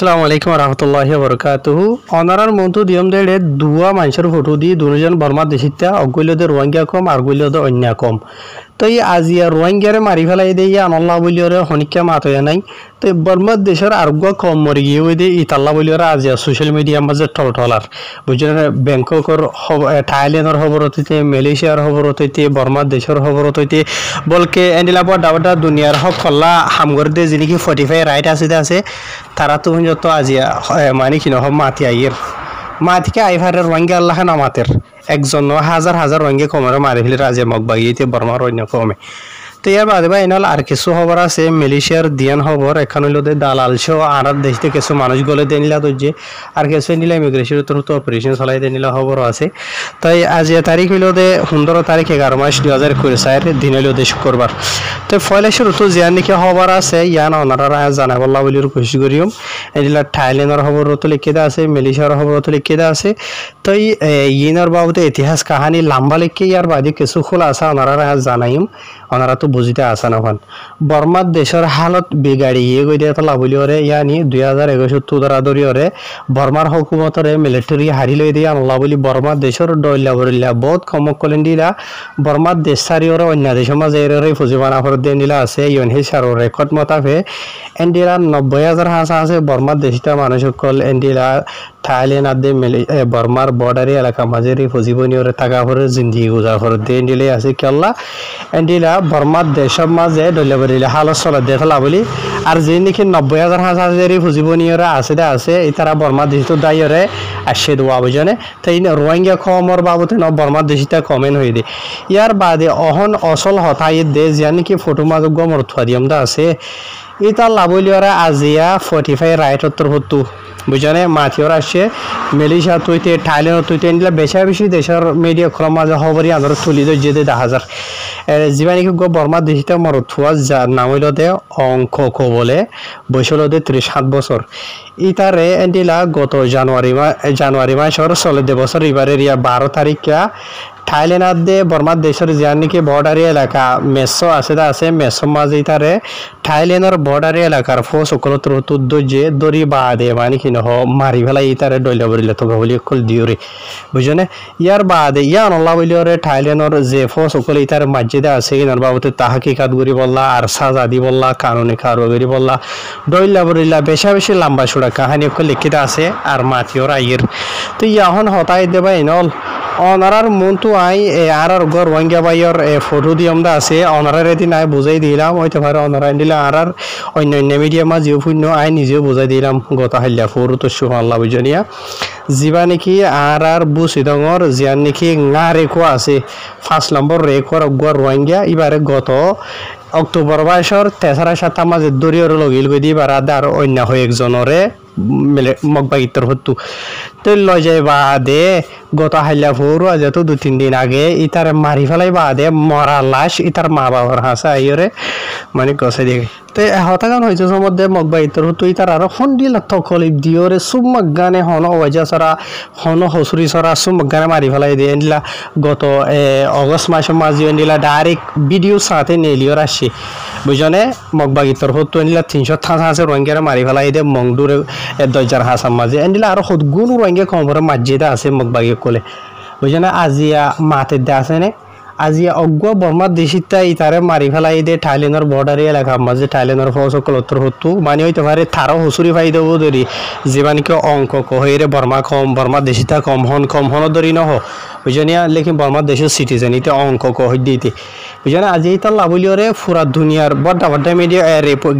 আসসালামু আলাইকুম রহমতুল্লাহি বরকাতুহু অনারার মন্তু দিয়ম দেড়ে দুয়া মানুষের ফটো দি দুজন বর্মা দেশিতা অগুল্যদের রোহিঙ্গা কম আর গুল্যদের অন্য কম তো এই আজিয়া রোহিঙ্গারে মারি ফেলাই দিয়ে আনল্লাহ বলিওরে হনিকা মাতয়া নাই তো বর্মা দেশের আরোগ্য কম মরি গিয়ে ওই দিয়ে ইতাল্লা বলিওরে আজিয়া সোশ্যাল মিডিয়ার মাঝে টলটলার বুঝলেন ব্যাংককর থাইল্যান্ডের খবর হইতে মালয়েশিয়ার খবর হইতে বর্মা দেশের খবর হইতে বলকে এন্ডিলা পর ডাবটা দুনিয়ার হক খল্লা হামগর দিয়ে যিনি 45 রাইট আছে তারা তো যত আজিয়া মানে কি নহ মাতি আইয়ের মাতিকে আইভারের রোহিঙ্গা আল্লাহ নামাতের একজন হাজার হাজার রোহিঙ্গা কমরে মারি ফেলে রাজে মগবাগিতে বর্মার অন্য কমে তো ইয়ার বাদে বা এনাল আর কিছু খবর আছে মালয়েশিয়ার দিয়ান খবর এখন হইল দালাল সহ আর দেশ থেকে কিছু মানুষ গলে দিয়ে নিলা যে আর কিছু নিলা ইমিগ্রেশনের তরফ অপারেশন চলাই দিয়ে নিলা খবর আছে তাই আজ তারিখ হইল 15 তারিখ 11 মাস 2024 দিন হইল শুক্রবার তো ফলে শুরুতে জিয়ান নাকি খবর আছে ইয়ান ওনারা জানাবল্লা বলে কোশিশ করিম এগুলা থাইল্যান্ডের খবর তো লিখে দেওয়া আছে মালয়েশিয়ার খবর তো লিখে দেওয়া আছে তো ইনার বাবদে ইতিহাস কাহানি লম্বা লিখে ইয়ার বাদে কিছু খোলা আছে ওনারা জানাইম ওনারা তো বুঝিতে আসা নখন বর্মার দেশের হালত বিগাড়িয়ে গই দিয়ে তো লাভলিওরে ইয়ানি 2021 দরাদরিওরে বর্মার হুকুমতরে মিলিটারি হারি লই দিয়ে আনলা বলি বর্মার দেশের ডইলা বরিলা বহুত কমক কলেন দিলা বর্মার দেশ সারিওরে অন্য দেশের মাঝে এরে ফুজিবানা ফর দেন দিলা আছে ইয়ন হিসার রেকর্ড মতাফে এন্ডিলা 90,000 হাসা আছে বর্মার দেশটা মানুষ সকল এন্ডিলা থাইল্যান্ড আদে বর্মার বর্ডারি এলাকা মাঝে ফুজিবনিওরে থাকা ফরে জিন্দিগি গুজার ফর দেন দিলে আছে কেল্লা এন্ডিলা বর্মার দেশের মাঝে ডইলা বরিলা হালত চলে দেখলা বলি আর যে নাকি 90,000 হাসা আছে ফুজিবনিওরে আছে তারা বর্মার দেশটো দাইরে আসে দোয়া বুঝনে তাই রোহিঙ্গা কমর বাবতে ন বর্মার দেশটা কমেন হয়ে দে ইয়ার বাদে অহন অসল হতাই দেশ জানি কি ফটো মাঝে গমর থুয়া দিয়ম দা আছে এটা লাভলিওরা আজিয়া 45 রাইট উত্তর হতো বুঝনে মাথিওর আসে মালয়েশিয়া তুইতে থাইল্যান্ড তুইতে এনলা বেশি দেশের মিডিয়া খরম মাঝে খবরই আদর তুলি দে যেতে 10,000 জীবানিক গো বর্মা দেশিতে মরথুয়া নাম হইল দে অঙ্ক বলে বয়সল দে 37 বছর ইতারে এন্ডিলা গত জানুয়ারি মাসের 16 বছর এবারের 12 তারিখা থাইল্যান্ড দে বর্মা দেশের যার নাকি বর্ডারি এলাকা মেসো আছে মেসো মাঝে ইতারে থাইল্যান্ডের বর্ডারি এলাকার ফোর্স সকল যে দড়ি বাদে মানে কি নহ মারি ফেলাই ইতারে ডইলা বরিলে তো বলি কল দিওরে বুঝনে ইয়ার বাদে ইয়া আল্লাহ বলিওরে থাইল্যান্ডের যে ফোর্স সকল ইতারে মসজিদে আছে ইনার বাবতে তাহকিকাত করি বললা আর সাজা দি বললা কানুনি কারো করি বললা ডইলা বরিলা বেশি লম্বা সুড়া কাহিনী কল লিখিত আছে আর মাথিওর আইয়ের তো ইয়াহন হতাই দেবা ইনল অনারার মন্তু আই আর গর রোহিঙ্গা বাইয়ের ফটো দিয়ম দা আছে অনারার এদিন আই বুঝাই দিলাম হইতে পারে অনারা দিলে আর অন্য মিডিয়া মাঝেও শূন্য আই নিজেও বুঝাই দিলাম গত হাল্লা ফটো তো সুহাল্লা বুঝনিয়া যিবা নাকি আর বুসিদঙর জিয়ান নাকি ngা রেখো আছে 5 নম্বর রেখোর গর রোহিঙ্গা এবারে গত অক্টোবর মাসের 3-7 মাঝে দরিয়র লগিল গই দিবার আর অন্য হয়ে একজনরে মগবাগিতর হতো তো লয় যায় বাদে গত হাইলা ফোর আজ তো 2-3 দিন আগে ইতার মারি ফেলাই বাদে মরা লাশ ইতার মা বাবার হাসা আইরে মানে গছে দিয়ে তো হতাগান হয়েছে মধ্যে মগবাগিতর হতো ইতার আর হন্ডিল থকলি দিওরে সুমক গানে হন ওয়াজা সরা হন হসুরি সরা সুমক গানে মারি ফেলাই দিয়ে এন্ডিলা গত অগস্ট মাসের মাঝে এন্ডিলা ডাইরেক্ট ভিডিও সাথে নেলিওর আসছে বুঝনে মগবাগিতর হতো এন্ডিলা 300 হাসে রোহিঙ্গারে মারি ফেলাই দিয়ে মংডুরে 10,000 হাসার মাঝে এন্ডিলা আর হদগুন রোহিঙ্গা কমরে মসজিদে আছে মগবাগি কোলে বুঝনে আজিয়া মাতে দে আছে নে আজিয়া অজ্ঞ বর্মা দেশিতা ইতারে মারি ফেলাই দে থাইল্যান্ডের বর্ডারি এলাকা মাঝে থাইল্যান্ডের ফৌজ সকল উত্তর হতো মানে হইতে পারে তারও হুসুরি ফাই দেব ধরি জীবানিকে অঙ্ক কহরে বর্মা দেশিতা কম হন ধরি নহ বুঝনিয়া লেকিন বর্মা দেশের সিটিজেন ইতে অঙ্ক কহ দিতে বুঝনে আজি তার লাভলিওরে পুরা দুনিয়ার বড় মিডিয়া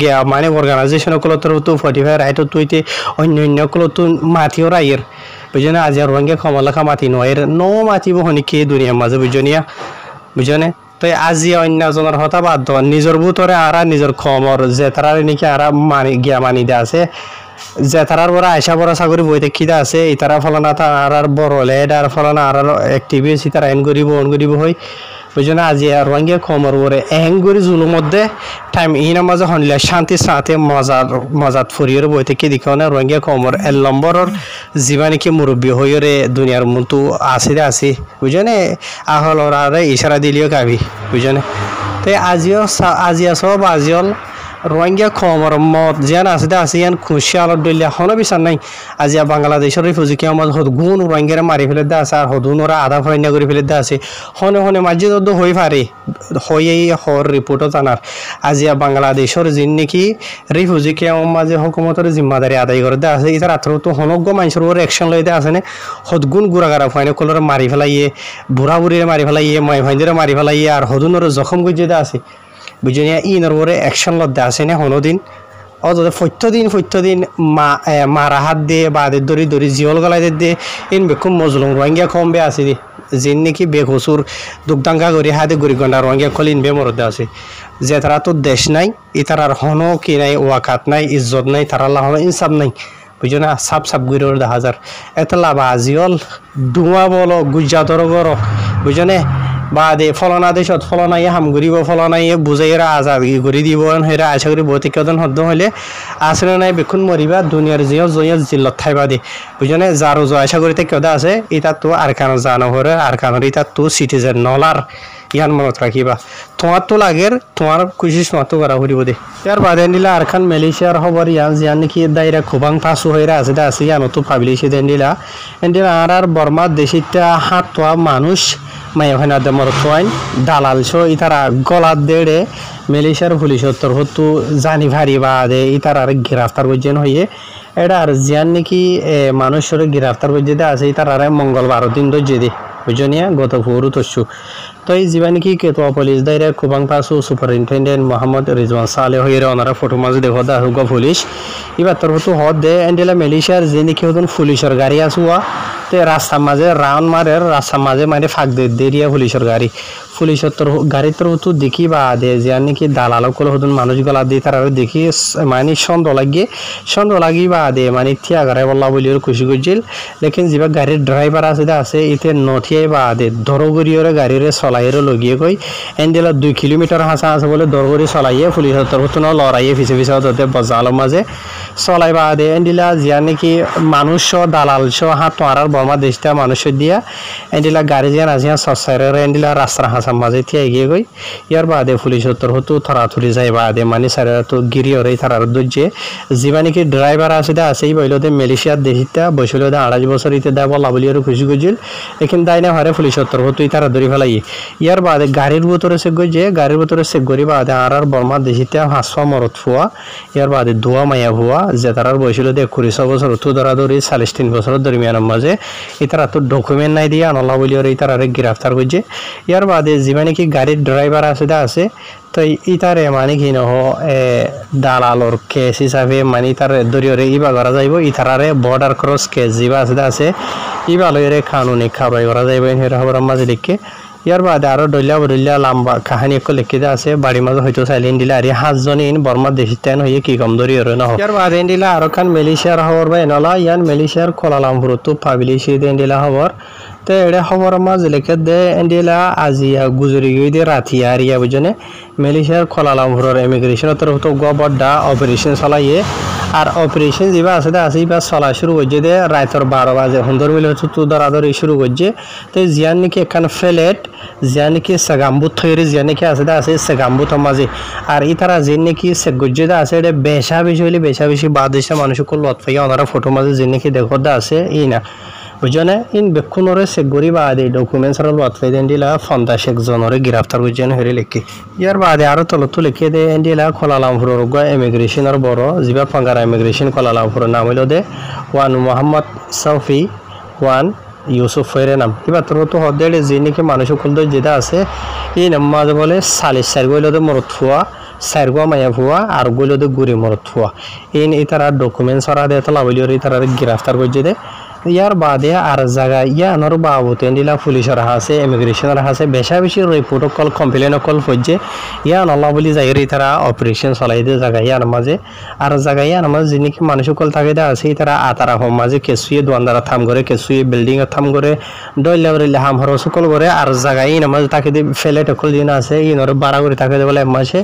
গিয়া মানে অর্গানাইজেশন সকল উত্তর হতো 45 রাইট তুইতে অন্য কলতো মাথিওর আইয়ের বুঝনে আজি রোহিঙ্গা কমলাখা মাতি নয়ের ন মাতিব হনিকে দুনিয়ার মাঝে বুঝনে তো আজি অন্যজনের হতা বাদ নিজের ভূতরে আর নিজের খমর যে তারা নাকি আর মানি দে আছে যে তারার বড় আয়সা বড় চাকরি বইতে খিদা আছে ইতারা ফলানা তার বড় লেড আর ফলানা আর অ্যাক্টিভিস্ট তারা অন করিব হই বুঝনে আজি রোহিঙ্গা খমর বরে এহেঙ্গুরি জুলুর মধ্যে টাইম ইনার মাঝে হনিলে শান্তি সাথে মজাত ফুরিয়ে বইতে কি দিকে রোহিঙ্গা খমর 1 নম্বরের জীবা নাকি মুরব্বী হইরে দুনিয়ার মতো আছে বুঝনে আহল ওরা ইশারা দিলিও কাবি বুঝনে তো আজিও সব আজিল রোহিঙ্গা খমর মত যেন আছে দে আছে ইয়ান খুশি আলো দলিয়া হনো বিচার নাই আজি বাংলাদেশের রিফিউজি কে আমল হদ গুণ রোহিঙ্গার মারি ফেলে দে আছে আর হদুন ওরা আধা ফয়না করে ফেলে দে আছে হনে হনে মাঝে তো হই পারে হই হর রিপোর্টও জানার আজি বাংলাদেশের জিন নাকি রিফিউজি কে মাঝে হুকুমতের জিম্মাদারি আদায় করে দে আছে ইতার আত্র তো হনজ্ঞ মানুষের উপর অ্যাকশন লই দে আছে না হদ গুণ গুড়াগাড়া ফয়না কলর মারি ফেলাইয়ে বুড়া বুড়িরে মারি ফেলাইয়ে মাই ভাইদের মারি ফেলাইয়ে আর হদুনের জখম গুজে দে আছে বুঝিয়া ইনর পরে অ্যাকশন লদ্দে আসে না হনোদিন অত ফত্যদিন মারা হাত দিয়ে বাদের দড়ি জিওল গলাই দিয়ে ইন বেকুম মজলুম রোহিঙ্গা কম বে আছে দি যিন নাকি বেকসুর দুগদাঙ্গা করে হাতে গড়ি গন্ডা রোহিঙ্গা কলিন বে মরদে আছে যে তারা তো দেশ নাই ই তারার হনো কি নাই ওয়াকাত নাই ইজ্জত নাই তারা হনো ইনসাফ নাই বুঝো না সাপ গুড়ি দেখা যার এত লাভ আজিওল ডুয়া বলো গুজরাতর গর বুঝো না বা দে ফলনা দেশত ফলনাইয়ে হাম ঘুরিব ফলনাইয়ে বুঝাইরা আজাদ ঘুরি দিব হেরা আশা করি ভৌতিকজন হদ্দ হলে আসলে নাই বেক্ষণ মরিবা দুনিয়ার জিও জয় জিল্লত থাইবা দে বুঝনে যারো জয় আশা করি কেদা আছে এটা তো আর কান জানো হরে আর কানের এটা তো সিটিজেন নলার ইয়ান মনত রাখিবা তোমার তো লাগের তোমার কুশিস মতো করা হরিব দে ইয়ার বাদে নিলা আর খান মালয়েশিয়ার খবর ইয়ান জিয়ান নাকি দাইরা খুবাং পাসু হইরা আছে দা আছে ইয়ানো তো পাবলিশ দেন দিলা এন্ডিলা আর বর্মা দেশিতা হাত তো মানুষ মাই ওখানে মরতোয়াইন দালাল শো ইতারা গলার দেড়ে মালয়েশিয়ার পুলিশের তরফতো জানি ভারি বা দে ইতার আর গ্রেফতার করছেন হইয়ে এটা আর জিয়ান নাকি মানুষের গ্রেফতার করছে আছে ইতার আর মঙ্গলবার দিন ধরছে দে বুঝনিয়া গত ভোরু তসু তো এই জীবা নাকি কেতোয়া পুলিশ দাইরে খুবাং পাসু সুপারিনটেন্ডেন্ট মোহাম্মদ রিজওয়ান সালে হইরে ওনারা ফটো মাঝে দেখো দা হুগা পুলিশ এবার তরফতো হদ দে এন্ডেলা মালয়েশিয়ার যে নাকি হতন পুলিশের গাড়ি আসুয়া তে রাস্তার মাঝে রাউন্ড মারে রাস্তার মাঝে মানে ফাঁক দেরিয়া পুলিশের গাড়ি পুলিশের তোর গাড়ির তরফতো দেখি বা দে যে নাকি দালালক হতন মানুষ গলা দিয়ে তারা দেখি মানে সন্দেহ লাগি বা দে মানে থিয়া গাড়ি বললা বলি খুশি করছিল লেকিন যেবা গাড়ির ড্রাইভার আছে ইতে নথিয়াই বা দে দরগরিয়রে গাড়িরে চলাইরে লগিয়ে কই এন্ডেলা 2 কিলোমিটার হাসা আছে বলে দরগরি চলাইয়ে পুলিশের তরফতো ন লড়াইয়ে পিছে তাতে বজালের মাঝে চলাই বা দে এন্ডেলা জিয়া নাকি মানুষ দালাল হাত তোয়ার বর্মা দেশটা মানুষের দিয়া এন্ডেলা গাড়ি জিয়া নাজিয়া সসাইরে এন্ডেলা রাস্তার হাসার মাঝে থিয়া এগিয়ে গই ইয়ার বাদে পুলিশের তরফতো থরাথুরি যায় বাদে মানে সারা তো গিরিয়রে তারার দজ্জে জিবা নাকি ড্রাইভার আছে দা আছে বইলতে মালয়েশিয়ার দেশিতা বসলে 28 বছর ইতে দা বলা বলি আর খুশি গজিল এখন দাই না হারে পুলিশের তরফতো তারা ধরি ফেলাই ইয়ার বাদে গাড়ির ভিতরে সে গজে গাড়ির ভিতরে সে গরি বাদে আর বর্মা দেশিতা হাসফা মরত ফুয়া ইয়ার বাদে দোয়া মায়া ভুয়া যে তারার বসলে 21 বছর তো ধরাধরি 43 বছরের দরমিয়ানের মাঝে ইতারা তো ডকুমেন্ট নাই দিয়া আনলা বলি আর ইতারে গ্রেফতার করছে ইয়ার বাদে জিবা নাকি গাড়ির ড্রাইভার আছে দা আছে তো ইতারে মানে কি নহ দালালর কেস হিসাবে মানে তার দরিয়রে ইবা করা যাইব ইতারে বর্ডার ক্রস কেস যিবা আছে ইবা লইরে কানুনি খাবাই করা যাইব এর খবর মাঝে লিখে ইয়ার বাদে আরো ডলিয়া লম্বা কাহিনী একটু লিখে আছে বাড়ি মাঝে হয়তো চাইলেন দিলে আর 7 জন ইন বর্মা দেশিতেন হয়ে কি কম দরিয়রে না ইয়ার বাদে দিলা আরো কান মালয়েশিয়ার খবর বা এনলা ইয়ান মালয়েশিয়ার কোলালামপুর তো পাবলিশ দেন দিলা খবর তো এটা খবর মাঝে লিখে দে এন্ডিলা আজিয়া গুজরি গই রাতিয়া আরিয়া বুঝনে মালয়েশিয়ার কোলালামপুরের ইমিগ্রেশনের তরফ তো গবড্ডা অপারেশন চালাইয়ে আর অপারেশন যেবা আছে বা চলা শুরু করছে দে রাতের 12 বাজে 15 মিনিট তো দরাদরি শুরু করছে তো জিয়ান নাকি এখান ফ্লেট জিয়ান নাকি সাগাম্বুত থইরে জিয়ান নাকি আছে সাগাম্বুত মাঝে আর ইতারা জিন নাকি সে গজ্জে আছে এটা বেশা বেশি বাদেশে মানুষ কল লত পাইয়া ওনারা ফটো মাঝে জিন নাকি দেখো দা আছে ই না বুঝনে ইন বেক্ষণরে সে গরি বাদে ডকুমেন্টস আর লত পাই দেন দিলা 50 জনরে গ্রেফতার করছেন হেরে লিখে ইয়ার বাদে আরো তলত লিখে দে এন্ডিলা কোলালামপুরের ইমিগ্রেশনের বড় জিবা পাঙ্গারা ইমিগ্রেশন কোলালামপুরের নাম হইল দে ওয়ান মোহাম্মদ সৌফি ওয়ান ইউসুফ ফেরে নাম এবার তোর তো হদেড়ে যে নাকি মানুষ সকল যেটা আছে এই নাম মাঝে বলে 40 গইলতে মরত ফুয়া 4 মায়া ফুয়া আর গইলতে গুড়ি মরত ফুয়া এই তারা ডকুমেন্টস আর দে তলা বলি তারা গ্রেফতার করছে দে ইয়ার বাদে আর জায়গা ইয়ানোর বাবুতে দিলা পুলিশের হাসে ইমিগ্রেশনের হাসে বেশি রিপোর্ট কল কমপ্লেন কল ফজে ইয়ান আল্লাহ বলি যাই তারা অপারেশন চলাই দিয়ে জায়গা ইয়ার মাঝে আর জায়গা ইয়ার মাঝে যিনি মানুষ কল থাকে দা আছে তারা আতারা হোম মাঝে কেসুয়ে দোয়ানদারা থাম করে কেসুয়ে বিল্ডিং থাম করে ডইলে হাম হর সকল করে আর জায়গা ইন মাঝে তাকে ফেলে টকল দিন আছে ইনর বাড়া করে থাকে বলে মাসে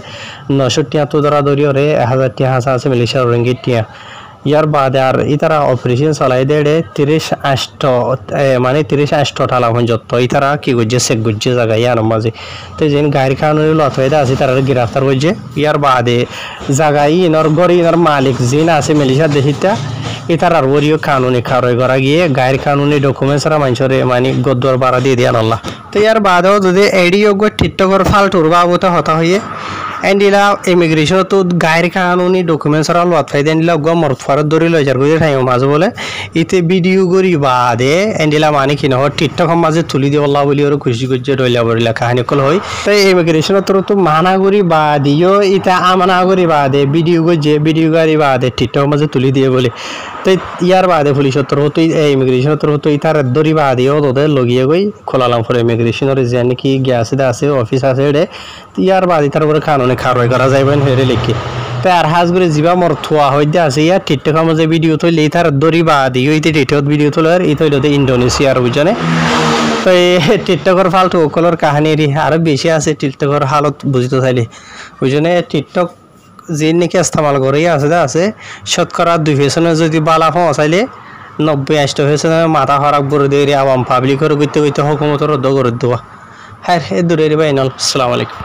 900 টিয়া তো ধরা ধরি ওরে 1000 টিয়া হাসা আছে মালয়েশিয়ার রিঙ্গিট টিয়া ইয়ার বাদে আর ইতারা অপারেশন চালাই দেড়ে 38 মানে 38 ঠালা যত ইতারা কি করছে চেক করছে জায়গা ইয়ার মাঝে তো যেন গাড়ি খাওয়ানোর লথয়েদা আছে তারা গ্রেফতার করছে ইয়ার বাদে জায়গায় ইনর গড়ি ইনর মালিক যিনি আছে মেলিশার দেশিতা ইতার আর ওরিও কানুনি খারয় করা গিয়ে গাড়ির কানুনি ডকুমেন্টসরা মানুষের মানে গদ্দর বাড়া দিয়ে দিয়ে আল্লাহ তো ইয়ার বাদেও যদি এডিও টিকটকর ফালটুর বাবুতে হতা হয়ে এন্ডিলা ইমিগ্রেশন তো গায়ের কানুনি ডকুমেন্টসরা লোয়াত ফাই দেন্ডিলা গো মরফারত ধরে লই যার কইতে ঠাইও মাঝে বলে ইতে ভিডিও করি বাদে এন্ডিলা মানে কি নহ টিকটক মাঝে তুলি দিয়ে আল্লাহ বলি আর খুশি করছে রইলা বলিলা কাহিনী কল হই তো ইমিগ্রেশন তো মানা করি বাদিও ইতা আমানা করি বাদে ভিডিও করছে ভিডিও করি বাদে টিকটক মাঝে তুলি দিয়ে বলে তো ইয়ার বাদে পুলিশের তরফ তো ইমিগ্রেশনের তরফ তো ইতার দরি বাদিও তোদের লগিয়ে গই খোলালাম ফলে ইমিগ্রেশনের যে নাকি গ্যাস আছে অফিস আছে এডে ইয়ার বাদে তার উপরে কানুনে খারয় করা যাইবেন হেরে লিখি তো আর হাজ করে যাবা মোর থোয়া হইতে আছে ইয়ার টিকটকের মাঝে ভিডিও তুললে ইতার দরি বাদিও ইতে টিকটক ভিডিও তোলে আর ইতে হইলো ইন্ডোনেশিয়ার বুঝনে তো এই টিকটকের ফালতু ওকলর কাহিনী আরো বেশি আছে টিকটকের হালত বুঝতে চাইলে বুঝনে টিকটক যে নাকি ইস্তেমাল করে আছে শতকরা 2% যদি বালা পৌঁছাইলে 90-80% মাথা খারাপ করে দিয়ে আওয়াম পাবলিকের করতে করতে হুকুমতের রদ্দ করে দেওয়া হ্যাঁ দূরে বাইনাল আসসালামু আলাইকুম